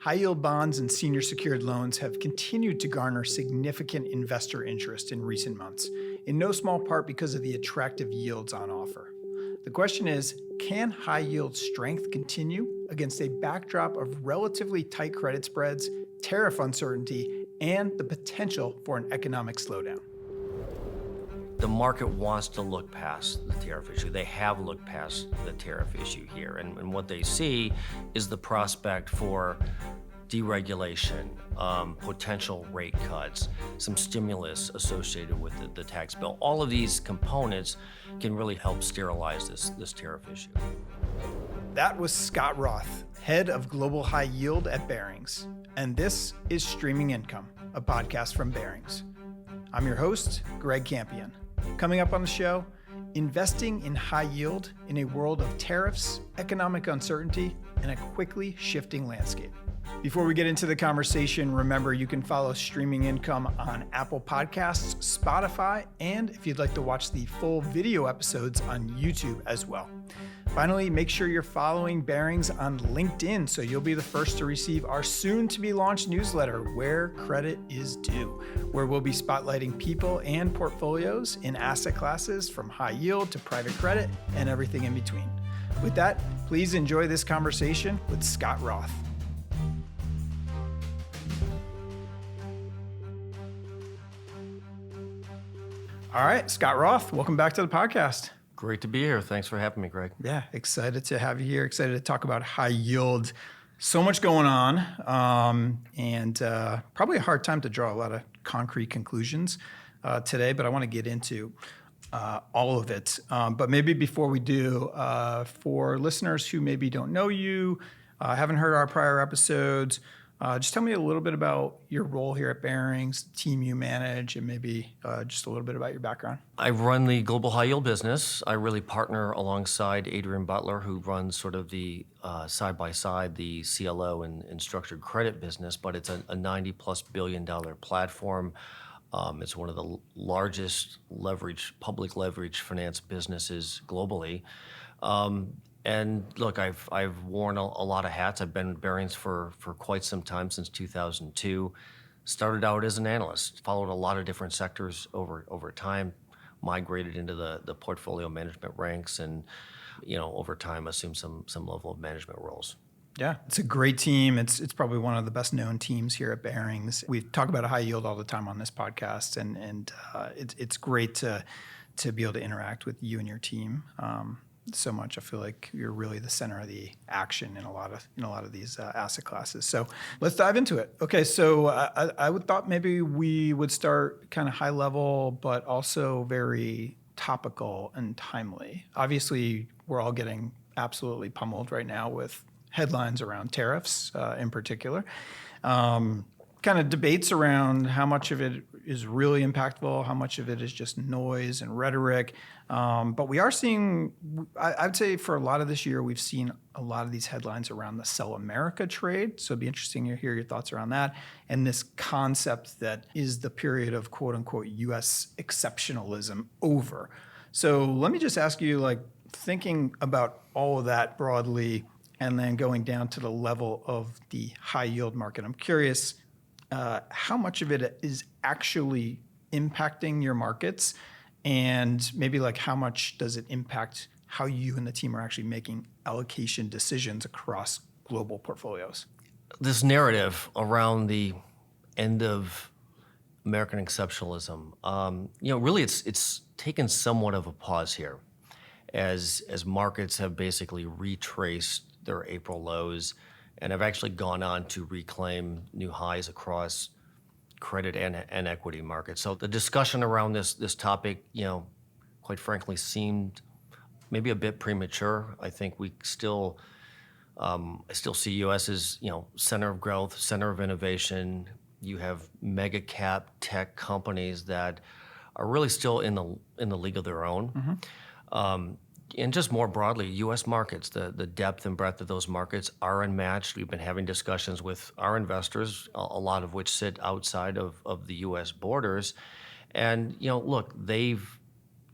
High-yield bonds and senior secured loans have continued to garner significant investor interest in recent months, in no small part because of the attractive yields on offer. The question is, can high-yield strength continue against a backdrop of relatively tight credit spreads, tariff uncertainty, and the potential for an economic slowdown? The market wants to look past the tariff issue. They have looked past the tariff issue here. And what they see is the prospect for deregulation, potential rate cuts, some stimulus associated with the tax bill. All of these components can really help sterilize this tariff issue. That was Scott Roth, head of global high yield at Barings. And this is Streaming Income, a podcast from Barings. I'm your host, Greg Campion. Coming up on the show, investing in high yield in a world of tariffs, economic uncertainty, and a quickly shifting landscape. Before we get into the conversation, remember you can follow Streaming Income on Apple Podcasts, Spotify, and if you'd like to watch the full video episodes on YouTube as well. Finally, make sure you're following Barings on LinkedIn so you'll be the first to receive our soon-to-be-launched newsletter, Where Credit is Due, where we'll be spotlighting people and portfolios in asset classes from high yield to private credit and everything in between. With that, please enjoy this conversation with Scott Roth. All right, Scott Roth, welcome back to the podcast. Great to be here. Thanks for having me, Greg. Yeah, excited to have you here. Excited to talk about high yield. So much going on, and probably a hard time to draw a lot of concrete conclusions today, but I want to get into all of it. But maybe before we do, for listeners who maybe don't know you, haven't heard our prior episodes, just tell me a little bit about your role here at Barings, the team you manage, and maybe just a little bit about your background. I run the global high yield business. I really partner alongside Adrian Butler, who runs sort of the side-by-side, the CLO and structured credit business, but it's a $90+ billion platform. It's one of the largest public leverage finance businesses globally. And look, I've worn a lot of hats. I've been at Barings for quite some time, since 2002. Started out as an analyst, followed a lot of different sectors over time, migrated into the portfolio management ranks, and over time assumed some level of management roles. Yeah, it's a great team. It's probably one of the best known teams here at Barings. We talk about high yield all the time on this podcast, and it's great to be able to interact with you and your team. So much. I feel like you're really the center of the action in a lot of these asset classes. So let's dive into it. Okay, so I would thought maybe we would start kind of high level, but also very topical and timely. Obviously, we're all getting absolutely pummeled right now with headlines around tariffs in particular. Kind of debates around how much of it is really impactful, how much of it is just noise and rhetoric. But we are seeing, I'd say for a lot of this year, we've seen a lot of these headlines around the Sell America trade. So it'd be interesting to hear your thoughts around that. And this concept that is the period of quote unquote US exceptionalism over. So let me just ask you, thinking about all of that broadly and then going down to the level of the high yield market, I'm curious, how much of it is actually impacting your markets, and maybe how much does it impact how you and the team are actually making allocation decisions across global portfolios? This narrative around the end of American exceptionalism, really it's taken somewhat of a pause here as markets have basically retraced their April lows and have actually gone on to reclaim new highs across credit and equity markets. So the discussion around this topic, quite frankly, seemed maybe a bit premature. I think I still see U.S. as center of growth, center of innovation. You have mega cap tech companies that are really still in the league of their own. Mm-hmm. And just more broadly, U.S. markets, the depth and breadth of those markets are unmatched. We've been having discussions with our investors, a lot of which sit outside of the U.S. borders. And, look, they've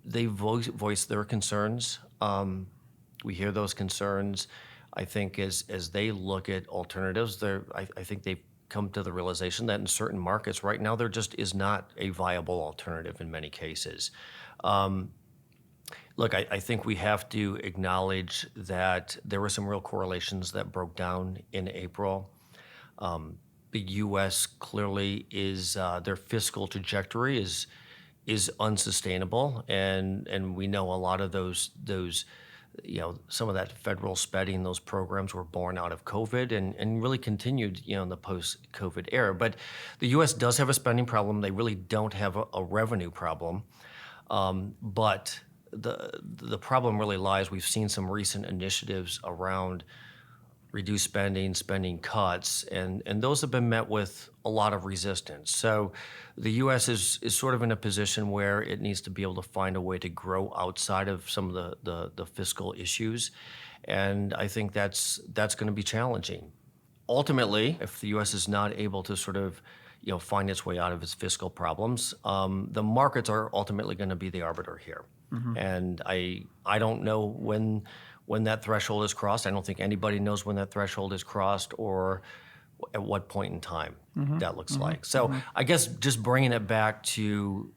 voiced their concerns. We hear those concerns. I think as they look at alternatives, I think they've come to the realization that in certain markets right now there just is not a viable alternative in many cases. Look, I think we have to acknowledge that there were some real correlations that broke down in April. The U.S. clearly is their fiscal trajectory is unsustainable, and we know a lot of those some of that federal spending, those programs were born out of COVID and really continued in the post-COVID era. But the U.S. does have a spending problem. They really don't have a revenue problem. But the problem really lies. We've seen some recent initiatives around reduced spending cuts, and those have been met with a lot of resistance. So the U.S. is sort of in a position where it needs to be able to find a way to grow outside of some of the fiscal issues, and I think that's going to be challenging. Ultimately, if the U.S. is not able to sort of find its way out of its fiscal problems, the markets are ultimately going to be the arbiter here. And I don't know when that threshold is crossed. I don't think anybody knows when that threshold is crossed or at what point in time that looks like. So I guess just bringing it back to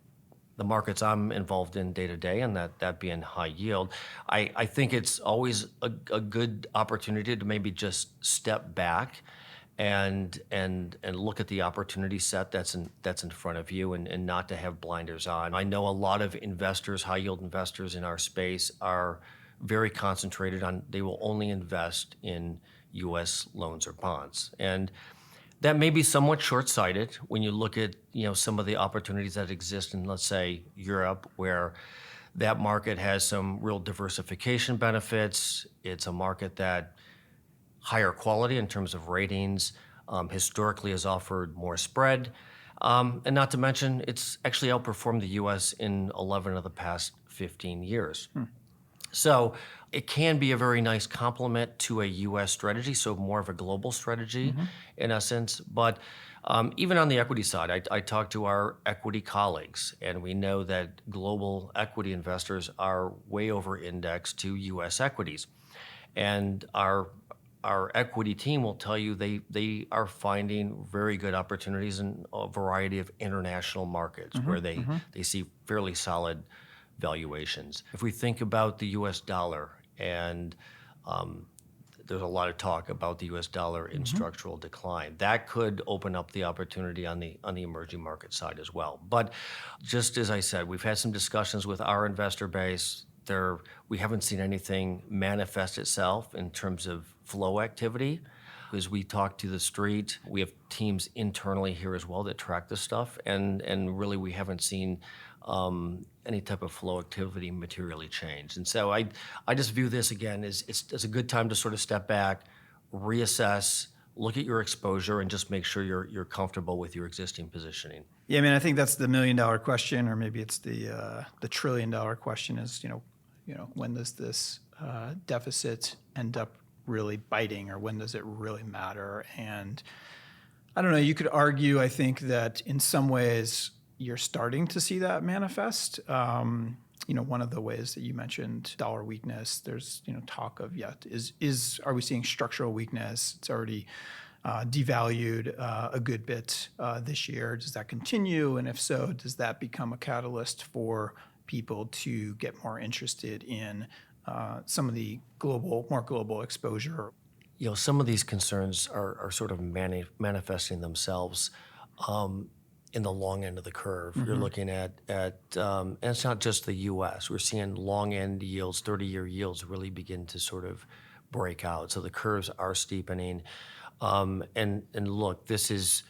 the markets I'm involved in day to day, and that being high yield, I think it's always a good opportunity to maybe just step back and look at the opportunity set that's in front of you, and not to have blinders on. I know a lot of investors, high yield investors in our space, are very concentrated on, they will only invest in U.S. loans or bonds, and that may be somewhat short-sighted when you look at some of the opportunities that exist in, let's say, Europe, where that market has some real diversification benefits. It's a market that higher quality in terms of ratings, historically has offered more spread, and not to mention it's actually outperformed the U.S. in 11 of the past 15 years. So it can be a very nice complement to a U.S. strategy, so more of a global strategy in essence. But even on the equity side, I talk to our equity colleagues, and we know that global equity investors are way over indexed to U.S. equities. And our equity team will tell you they are finding very good opportunities in a variety of international markets where they see fairly solid valuations. If we think about the U.S. dollar, and there's a lot of talk about the U.S. dollar in structural decline, that could open up the opportunity on the emerging market side as well. But just as I said, we've had some discussions with our investor base. We haven't seen anything manifest itself in terms of flow activity. As we talk to the street, we have teams internally here as well that track this stuff, and really we haven't seen any type of flow activity materially change. And so I just view this again as it's a good time to sort of step back, reassess, look at your exposure, and just make sure you're comfortable with your existing positioning. Yeah, I mean, I think that's the $1 million question, or maybe it's the $1 trillion question. Is when does this deficit end up really biting, or when does it really matter? And I don't know. You could argue, I think, that in some ways you're starting to see that manifest. One of the ways that you mentioned, dollar weakness, there's talk of are we seeing structural weakness? It's already devalued a good bit this year. Does that continue? And if so, does that become a catalyst for people to get more interested in some of the more global exposure? Some of these concerns are sort of manifesting themselves in the long end of the curve. You're looking at and it's not just the U.S. We're seeing long end yields, 30-year yields really begin to sort of break out. So the curves are steepening. And look, this is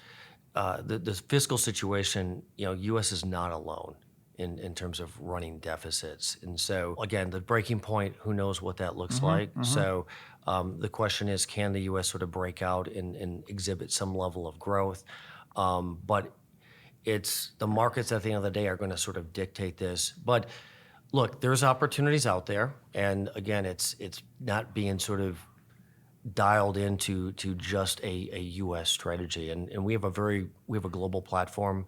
the fiscal situation. U.S. is not alone in terms of running deficits. And so again, the breaking point, who knows what that looks like. So the question is, can the U.S. sort of break out and exhibit some level of growth? But it's the markets at the end of the day are going to sort of dictate this. But look, there's opportunities out there, and again, it's not being sort of dialed into just a U.S. strategy. And we have a global platform.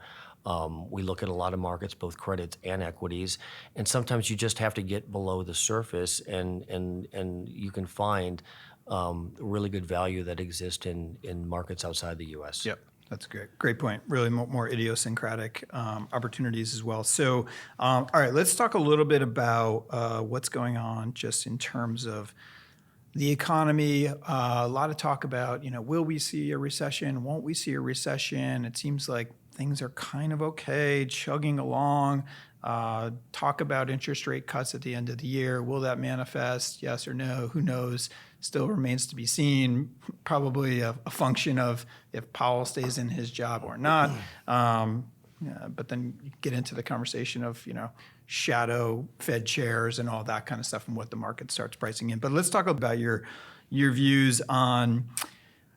We look at a lot of markets, both credits and equities, and sometimes you just have to get below the surface, and you can find really good value that exists in markets outside the U.S. Yep, that's great. Great point. Really more idiosyncratic opportunities as well. So, all right, let's talk a little bit about what's going on just in terms of the economy. A lot of talk about, will we see a recession? Won't we see a recession? It seems like things are kind of okay, chugging along. Talk about interest rate cuts at the end of the year. Will that manifest? Yes or no? Who knows? Still remains to be seen. Probably a function of if Powell stays in his job or not. Yeah, but then you get into the conversation of, shadow Fed chairs and all that kind of stuff and what the market starts pricing in. But let's talk about your views on,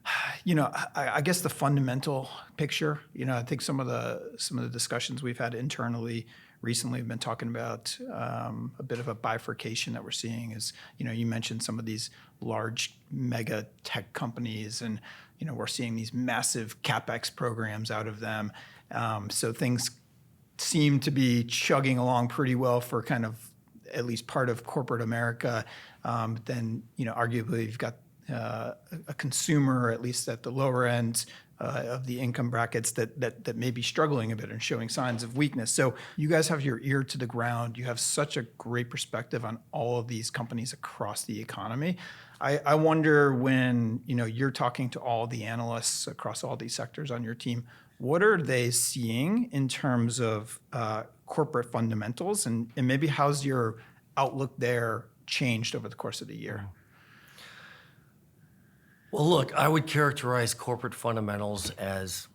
I guess the fundamental picture. I think some of the discussions we've had internally recently have been talking about a bit of a bifurcation that we're seeing. Is you mentioned some of these large mega tech companies, and we're seeing these massive capex programs out of them. So things seem to be chugging along pretty well for kind of at least part of corporate America. But then arguably you've got a consumer, at least at the lower end of the income brackets, that may be struggling a bit and showing signs of weakness. So you guys have your ear to the ground. You have such a great perspective on all of these companies across the economy. I wonder when you're talking to all the analysts across all these sectors on your team, what are they seeing in terms of corporate fundamentals, and maybe how's your outlook there changed over the course of the year? Well, look, I would characterize corporate fundamentals as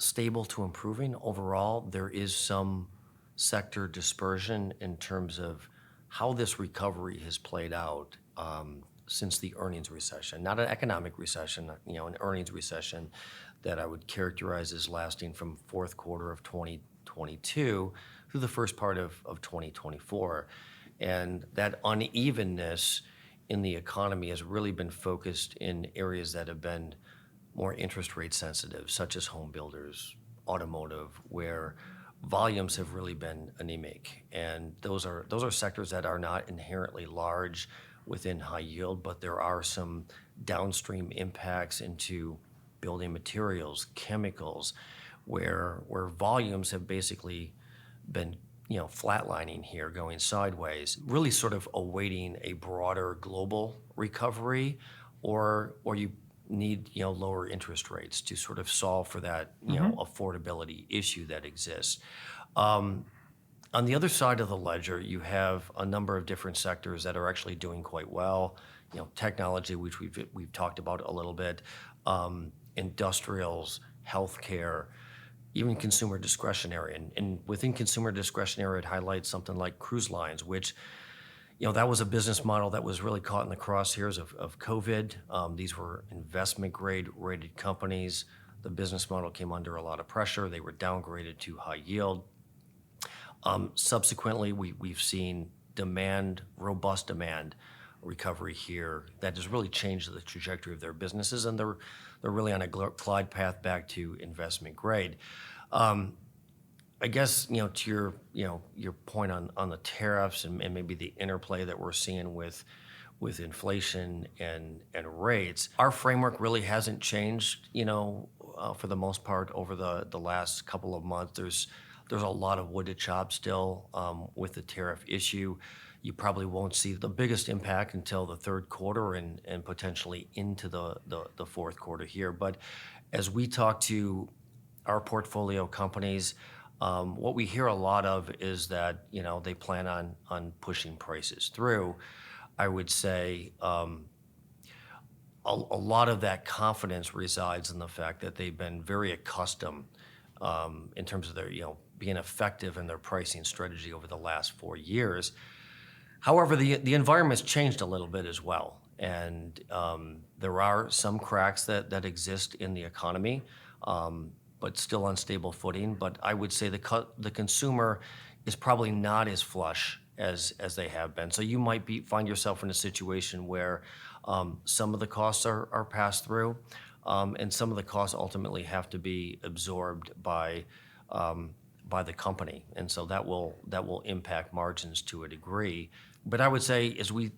stable to improving. Overall, there is some sector dispersion in terms of how this recovery has played out since the earnings recession. Not an economic recession, an earnings recession that I would characterize as lasting from fourth quarter of 2022 through the first part of 2024. And that unevenness in the economy has really been focused in areas that have been more interest rate sensitive, such as home builders, automotive, where volumes have really been anemic. And those are sectors that are not inherently large within high yield, but there are some downstream impacts into building materials, chemicals, where volumes have basically been flatlining here, going sideways, really sort of awaiting a broader global recovery, or you need lower interest rates to sort of solve for that affordability issue that exists. On the other side of the ledger, you have a number of different sectors that are actually doing quite well. Technology, which we've talked about a little bit, industrials, healthcare, even consumer discretionary. And within consumer discretionary, it highlights something like cruise lines, which that was a business model that was really caught in the crosshairs of COVID. These were investment grade rated companies. The business model came under a lot of pressure. They were downgraded to high yield. Subsequently, we've seen robust demand recovery here that has really changed the trajectory of their businesses, and they're really on a glide path back to investment grade. I guess to your point on the tariffs and maybe the interplay that we're seeing with inflation and rates, our framework really hasn't changed. For the most part over the last couple of months. There's a lot of wood to chop still with the tariff issue. You probably won't see the biggest impact until the third quarter and potentially into the fourth quarter here. But as we talk to our portfolio companies, what we hear a lot of is that they plan on pushing prices through. I would say a lot of that confidence resides in the fact that they've been very accustomed in terms of their being effective in their pricing strategy over the last 4 years. However, the environment's changed a little bit as well, and there are some cracks that exist in the economy, but still on stable footing. But I would say the consumer is probably not as flush as they have been. So you might find yourself in a situation where some of the costs are passed through, and some of the costs ultimately have to be absorbed by the company, and so that will impact margins to a degree. But I would say as we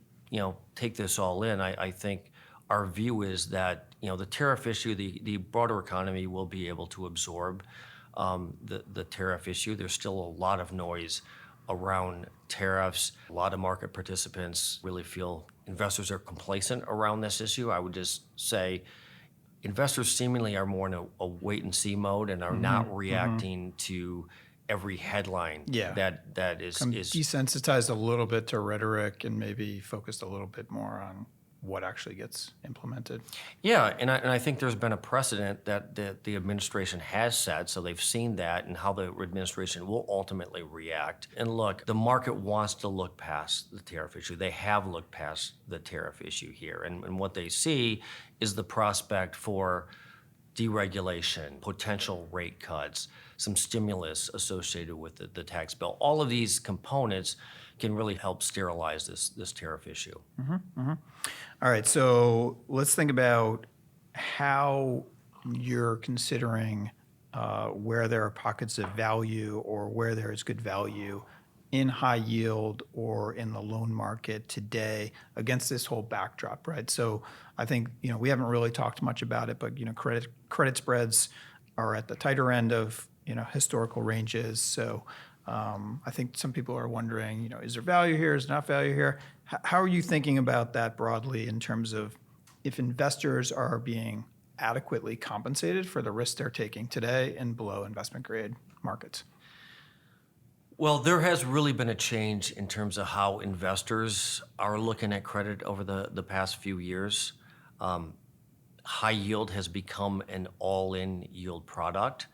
take this all in, I think our view is that the tariff issue, the broader economy will be able to absorb the tariff issue. There's still a lot of noise around tariffs. A lot of market participants really feel investors are complacent around this issue. I would just say investors seemingly are more in a wait and see mode and are not reacting to every headline Yeah. that is Desensitized a little bit to rhetoric and maybe focused a little bit more on what actually gets implemented. Yeah, and I think there's been a precedent that the administration has set, so they've seen that and how the administration will ultimately react. And look, the market wants to look past the tariff issue. They have looked past the tariff issue here, and what they see is the prospect for deregulation, potential rate cuts, some stimulus associated with the tax bill. All of these components can really help sterilize this tariff issue. All right, so let's think about how you're considering where there are pockets of value or where there is good value in high yield or in the loan market today against this whole backdrop, right? So I think we haven't really talked much about it, but credit spreads are at the tighter end of historical ranges. So I think some people are wondering, is there value here? Is there not value here? How are you thinking about that broadly in terms of if investors are being adequately compensated for the risk they're taking today in below investment grade markets? Well, there has really been a change in terms of how investors are looking at credit over the past few years. High yield has become an all-in yield product.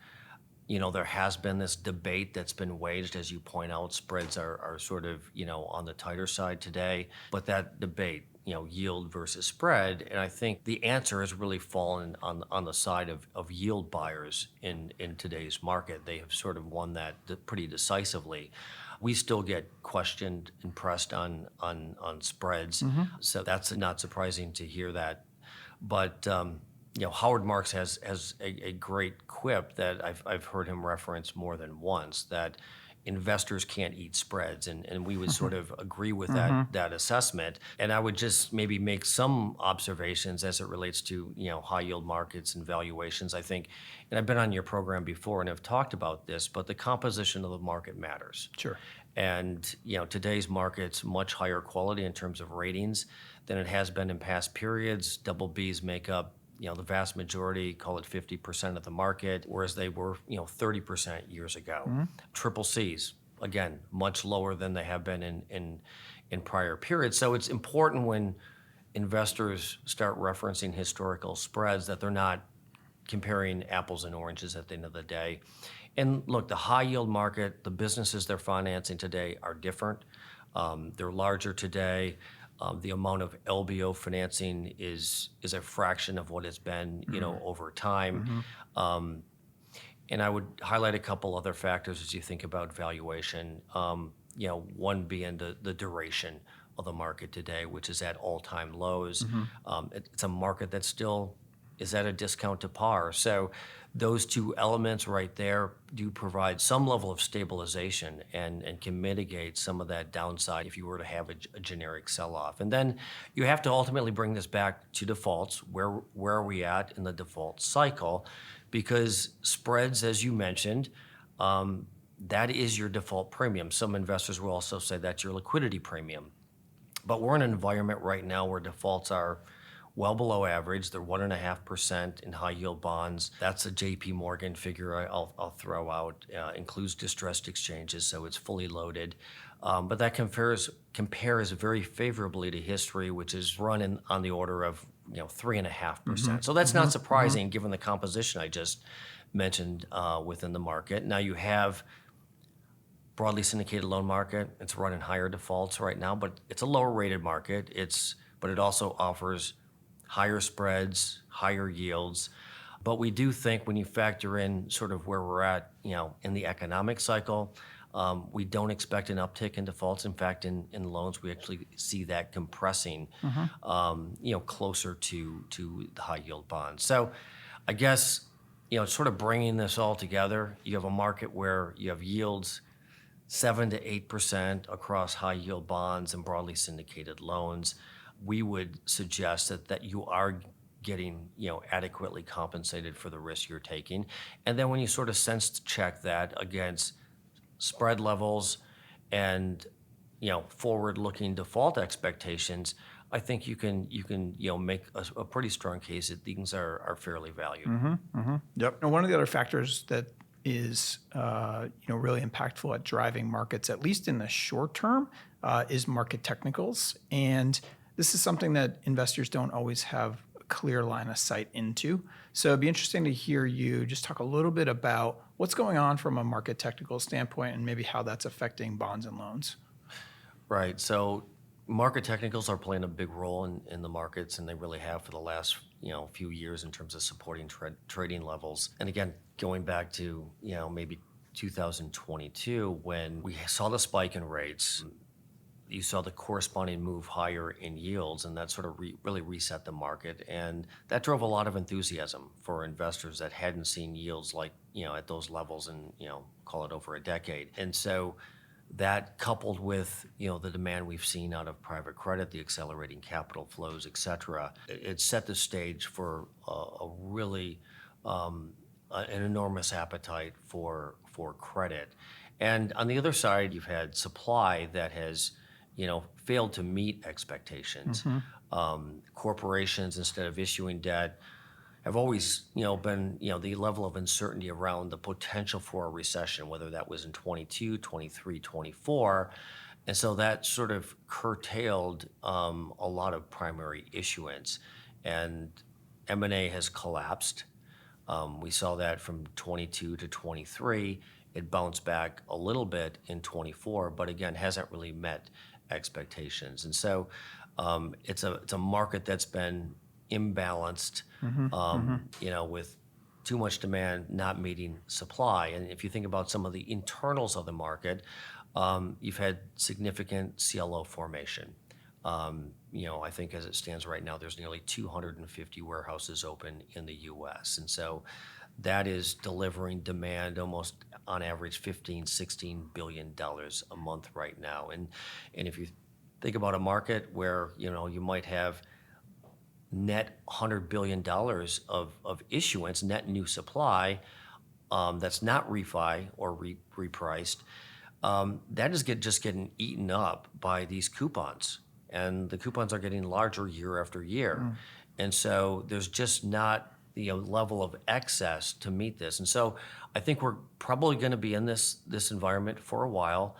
There has been this debate that's been waged, as you point out. Spreads are sort of, on the tighter side today. But that debate, yield versus spread, and I think the answer has really fallen on the side of yield buyers in today's market. They have sort of won that pretty decisively. We still get questioned and pressed on spreads, so that's not surprising to hear that. But Howard Marks has a great quip that I've heard him reference more than once, that investors can't eat spreads, and we would sort of agree with that assessment. And I would just maybe make some observations as it relates to high yield markets and valuations. I think, and I've been on your program before and have talked about this, but the composition of the market matters. Sure. And today's market's much higher quality in terms of ratings than it has been in past periods. Double Bs make up the vast majority, call it 50% of the market, whereas they were 30% years ago. Triple Cs, again, much lower than they have been in prior periods. So it's important when investors start referencing historical spreads that they're not comparing apples and oranges at the end of the day. And look, the high yield market, the businesses they're financing today are different. They're larger today. The amount of LBO financing is a fraction of what it's been, over time. And I would highlight a couple other factors as you think about valuation. One being the duration of the market today, which is at all-time lows. It's a market that still is at a discount to par. So those two elements right there do provide some level of stabilization and can mitigate some of that downside if you were to have a generic sell-off. And then you have to ultimately bring this back to defaults. Where are we at in the default cycle? Because spreads, as you mentioned, that is your default premium. Some investors will also say that's your liquidity premium. But we're in an environment right now where defaults are well below average. They're 1.5% in high yield bonds. That's a JP Morgan figure I'll throw out. Includes distressed exchanges, so it's fully loaded. But that compares very favorably to history, which is running on the order of 3.5%. So that's not surprising given the composition I just mentioned within the market. Now you have broadly syndicated loan market. It's running higher defaults right now, but it's a lower rated market. But it also offers higher spreads, higher yields. But we do think when you factor in sort of where we're at, in the economic cycle, we don't expect an uptick in defaults. In fact, in loans, we actually see that compressing, closer to the high yield bonds. So I guess, sort of bringing this all together, you have a market where you have yields 7 to 8% across high yield bonds and broadly syndicated loans. we would suggest that you are getting adequately compensated for the risk you're taking. And then when you sort of sense check that against spread levels and forward-looking default expectations, I think you can make a pretty strong case that things are fairly valued. Yep. And one of the other factors that is really impactful at driving markets, at least in the short term, is market technicals. And this is something that investors don't always have a clear line of sight into. So it'd be interesting to hear you just talk a little bit about what's going on from a market technical standpoint and maybe how that's affecting bonds and loans. Right. So market technicals are playing a big role in the markets, and they really have for the last few years in terms of supporting trading levels. And again, going back to maybe 2022, when we saw the spike in rates, you saw the corresponding move higher in yields, and that sort of really reset the market. And that drove a lot of enthusiasm for investors that hadn't seen yields like at those levels in call it over a decade. And so that, coupled with the demand we've seen out of private credit, the accelerating capital flows, et cetera, it set the stage for a really an enormous appetite for credit. And on the other side, you've had supply that has failed to meet expectations. Corporations, instead of issuing debt, have always been the level of uncertainty around the potential for a recession, whether that was in 22, 23, 24. And so that sort of curtailed a lot of primary issuance, and M&A has collapsed. We saw that from 22 to 23. It bounced back a little bit in 24, but again, hasn't really met expectations. And so it's a market that's been imbalanced, with too much demand not meeting supply. And if you think about some of the internals of the market, you've had significant CLO formation. I think as it stands right now, there's nearly 250 warehouses open in the U.S. And so that is delivering demand almost on average $15-16 billion a month right now. And if you think about a market where you might have net $100 billion of issuance, net new supply, that's not refi or repriced, that is just getting eaten up by these coupons. And the coupons are getting larger year after year. And so there's just not the level of excess to meet this. And so I think we're probably going to be in this environment for a while.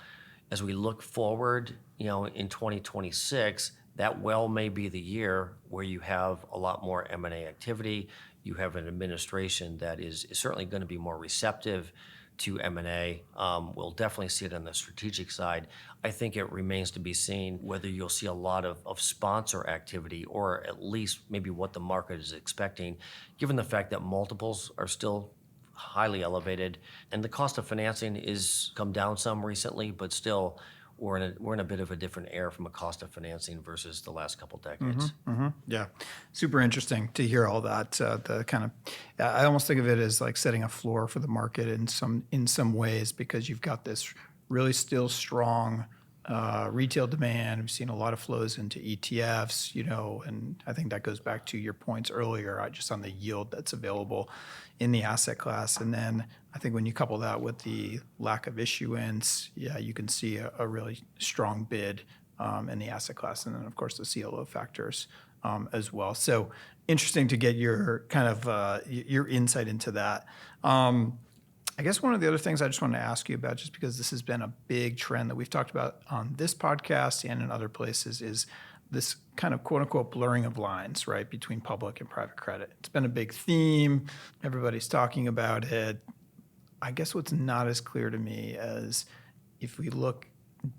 As we look forward, in 2026, that may be the year where you have a lot more M&A activity. You have an administration that is certainly going to be more receptive to M&A. We'll definitely see it on the strategic side. I think it remains to be seen whether you'll see a lot of sponsor activity, or at least maybe what the market is expecting, given the fact that multiples are still highly elevated and the cost of financing is come down some recently, but still we're in a bit of a different era from a cost of financing versus the last couple decades. Yeah, super interesting to hear all that. The kind of, I almost think of it as like setting a floor for the market in some ways, because you've got this really still strong retail demand. We've seen a lot of flows into ETFs, and I think that goes back to your points earlier, just on the yield that's available in the asset class. And then I think when you couple that with the lack of issuance, you can see a really strong bid in the asset class, and then of course the CLO factors as well. So interesting to get your kind of your insight into that. I guess one of the other things I just wanted to ask you about, just because this has been a big trend that we've talked about on this podcast and in other places, is this kind of quote unquote blurring of lines, right, between public and private credit. It's been a big theme. Everybody's talking about it. I guess what's not as clear to me as if we look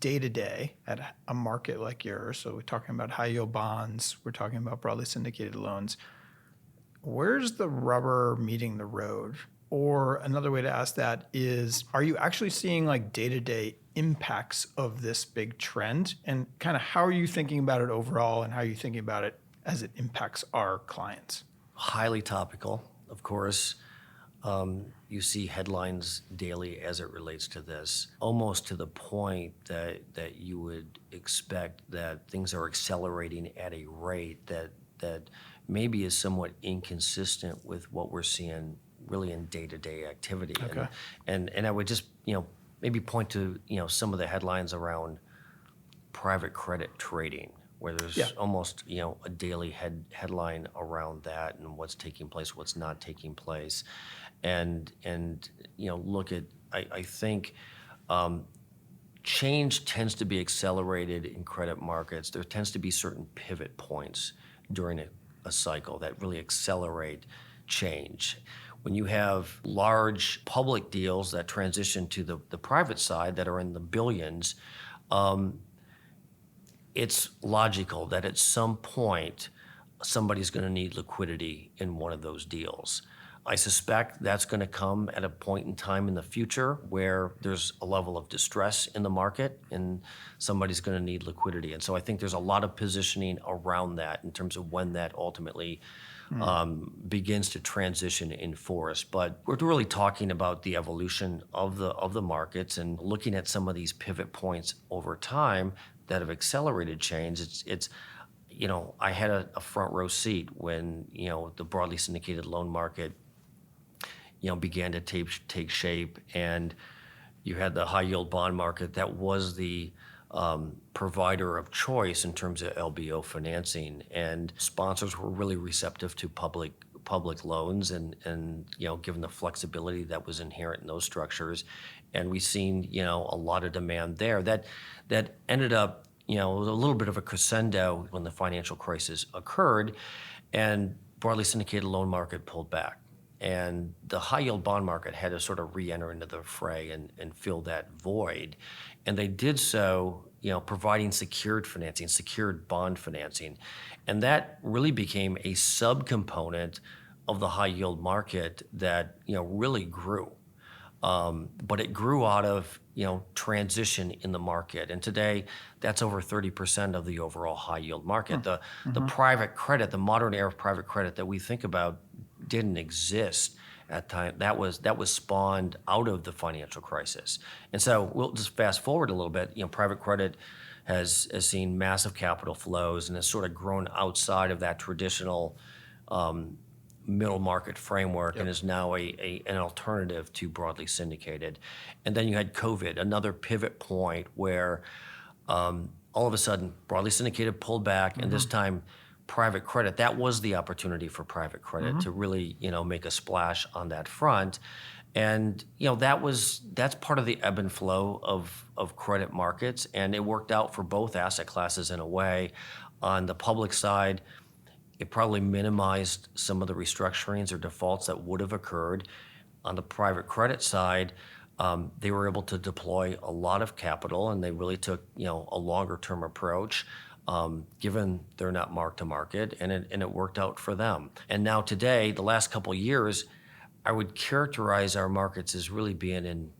day to day at a market like yours, so we're talking about high yield bonds, we're talking about broadly syndicated loans, where's the rubber meeting the road? Or another way to ask that is, are you actually seeing like day-to-day impacts of this big trend? And kind of how are you thinking about it overall, and how are you thinking about it as it impacts our clients? Highly topical, of course. You see headlines daily as it relates to this, almost to the point that you would expect that things are accelerating at a rate that maybe is somewhat inconsistent with what we're seeing really in day-to-day activity. Okay. And I would just, maybe point to, some of the headlines around private credit trading, where there's Yeah. almost, a daily headline around that and what's taking place, what's not taking place. And look at, I think change tends to be accelerated in credit markets. There tends to be certain pivot points during a cycle that really accelerate change. When you have large public deals that transition to the private side that are in the billions, it's logical that at some point somebody's going to need liquidity in one of those deals. I suspect that's going to come at a point in time in the future where there's a level of distress in the market and somebody's going to need liquidity. And so I think there's a lot of positioning around that in terms of when that ultimately begins to transition in force. But we're really talking about the evolution of the markets and looking at some of these pivot points over time that have accelerated change. It's I had a front row seat when the broadly syndicated loan market began to take shape, and you had the high yield bond market that was the provider of choice in terms of LBO financing, and sponsors were really receptive to public loans, and given the flexibility that was inherent in those structures, and we've seen a lot of demand there that ended up a little bit of a crescendo when the financial crisis occurred, and broadly syndicated loan market pulled back. And the high yield bond market had to sort of re-enter into the fray and fill that void. And they did so, providing secured financing, secured bond financing. And that really became a subcomponent of the high yield market that, really grew. But it grew out of, transition in the market. And today, that's over 30% of the overall high yield market. The private credit, the modern era of private credit that we think about didn't exist at time. That was spawned out of the financial crisis. And so we'll just fast forward a little bit. Private credit has seen massive capital flows and has sort of grown outside of that traditional middle market framework. Yep. And is now an alternative to broadly syndicated. And then you had COVID, another pivot point where all of a sudden broadly syndicated pulled back, and this time private credit, that was the opportunity for private credit to really, make a splash on that front. And, that's part of the ebb and flow of credit markets. And it worked out for both asset classes in a way. On the public side, it probably minimized some of the restructurings or defaults that would have occurred. On the private credit side, they were able to deploy a lot of capital, and they really took, a longer term approach. Given they're not mark to market, and it worked out for them. And now today, the last couple of years, I would characterize our markets as really being in,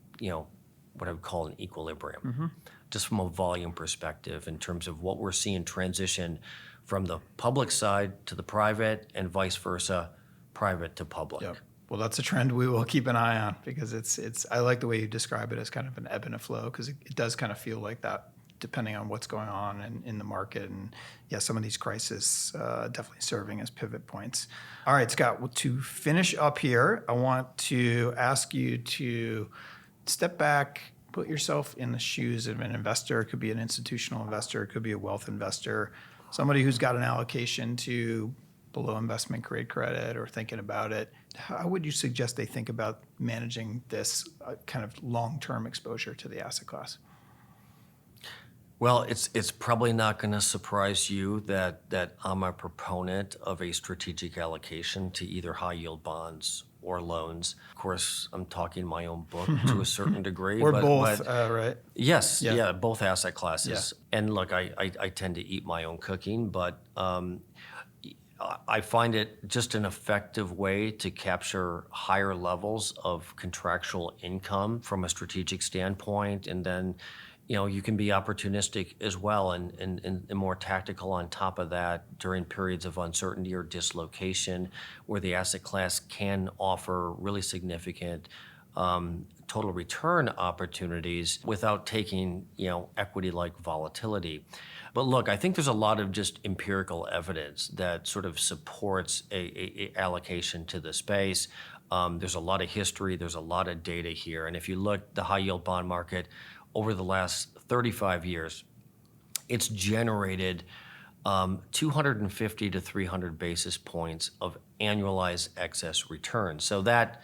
what I would call an equilibrium, just from a volume perspective in terms of what we're seeing transition from the public side to the private, and vice versa, private to public. Yep. Well, that's a trend we will keep an eye on, because it's. I like the way you describe it as kind of an ebb and a flow, because it does kind of feel like that, depending on what's going on in the market. And yeah, some of these crises definitely serving as pivot points. All right, Scott, well, to finish up here, I want to ask you to step back, put yourself in the shoes of an investor. It could be an institutional investor, it could be a wealth investor, somebody who's got an allocation to below investment grade credit or thinking about it. How would you suggest they think about managing this kind of long-term exposure to the asset class? Well, it's probably not going to surprise you that I'm a proponent of a strategic allocation to either high yield bonds or loans. Of course, I'm talking my own book to a certain degree. Or both, right? Yes, yeah, both asset classes. Yeah. And look, I tend to eat my own cooking, but I find it just an effective way to capture higher levels of contractual income from a strategic standpoint, and then you can be opportunistic as well and more tactical on top of that during periods of uncertainty or dislocation where the asset class can offer really significant total return opportunities without taking, equity-like volatility. But look, I think there's a lot of just empirical evidence that sort of supports a allocation to the space. There's a lot of history, there's a lot of data here. And if you look the high yield bond market over the last 35 years, it's generated 250 to 300 basis points of annualized excess return. So that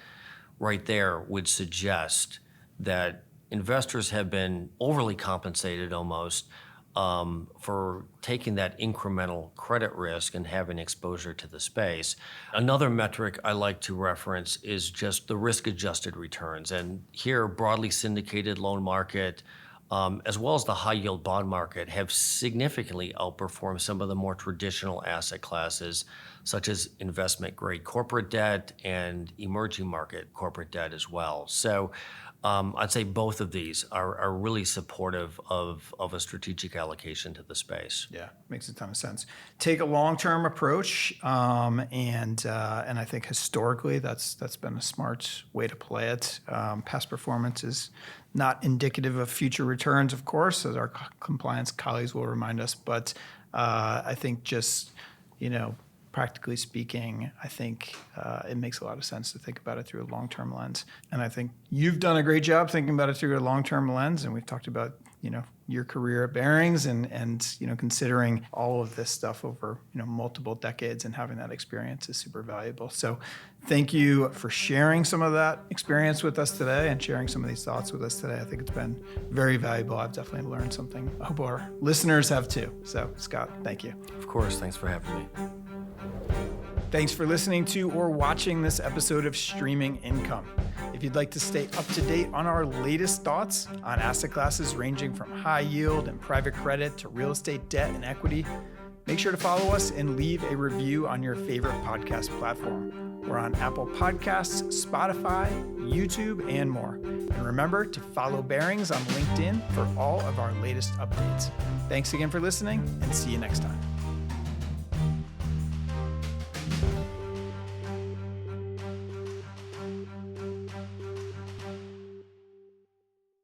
right there would suggest that investors have been overly compensated almost for taking that incremental credit risk and having exposure to the space. Another metric I like to reference is just the risk-adjusted returns. And here, broadly syndicated loan market, as well as the high yield bond market, have significantly outperformed some of the more traditional asset classes, such as investment grade corporate debt and emerging market corporate debt as well. So I'd say both of these are really supportive of a strategic allocation to the space. Yeah, makes a ton of sense. Take a long-term approach, and I think historically that's been a smart way to play it. Past performance is not indicative of future returns, of course, as our compliance colleagues will remind us. But I think just practically speaking, I think it makes a lot of sense to think about it through a long-term lens. And I think you've done a great job thinking about it through a long-term lens. And we've talked about, your career at Barings and considering all of this stuff over, multiple decades and having that experience is super valuable. So thank you for sharing some of that experience with us today and sharing some of these thoughts with us today. I think it's been very valuable. I've definitely learned something. I hope our listeners have too. So Scott, thank you. Of course, thanks for having me. Thanks for listening to or watching this episode of Streaming Income. If you'd like to stay up to date on our latest thoughts on asset classes ranging from high yield and private credit to real estate debt and equity, make sure to follow us and leave a review on your favorite podcast platform. We're on Apple Podcasts, Spotify, YouTube, and more. And remember to follow Barings on LinkedIn for all of our latest updates. Thanks again for listening, and see you next time.